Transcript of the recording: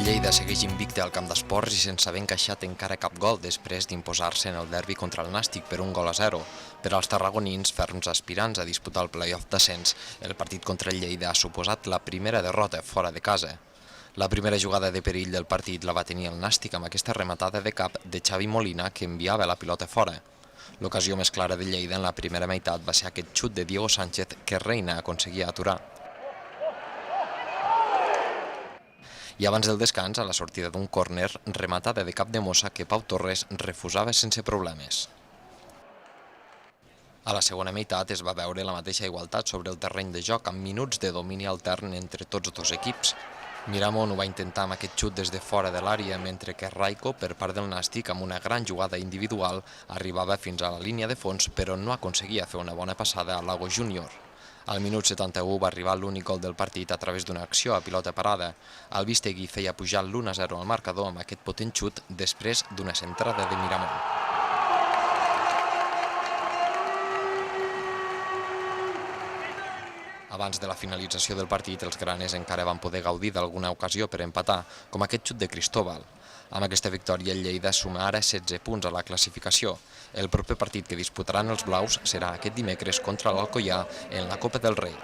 El Lleida segueix invicte al camp d'esports i sense haver encaixat encara cap gol després d'imposar-se en el derbi contra el Nàstic per 1-0. Per als tarragonins, ferms aspirants a disputar el play-off d'ascens, el partit contra el Lleida ha suposat la primera derrota fora de casa. La primera jugada de perill del partit la va tenir el Nàstic amb aquesta rematada de cap de Xavi Molina que enviava la pilota fora. L'ocasió més clara de Lleida en la primera meitat va ser aquest xut de Diego Sánchez que Reina aconseguia aturar. I abans del descans, a la sortida d'un córner, rematada de cap de mossa que Pau Torres refusava sense problemes. A la segona meitat es va veure la mateixa igualtat sobre el terreny de joc amb minuts de domini altern entre tots dos equips. Miramon ho va intentar amb aquest xut des de fora de l'àrea, mentre que Raico, per part del Nàstic, amb una gran jugada individual, arribava fins a la línia de fons, però no aconseguia fer una bona passada a Lago Júnior. Al minut 71 va arribar l'únic gol del partit a través d'una acció a pilota parada. El Vístegui feia pujar l'1-0 al marcador amb aquest potent xut després d'una centrada de Miramon. Abans de la finalització del partit, els granes encara van poder gaudir d'alguna ocasió per empatar, com aquest xut de Cristóbal. Amb aquesta victòria, el Lleida suma ara 16 punts a la classificació. El proper partit que disputaran els blaus serà aquest dimecres contra l'Alcoià en la Copa del Rei.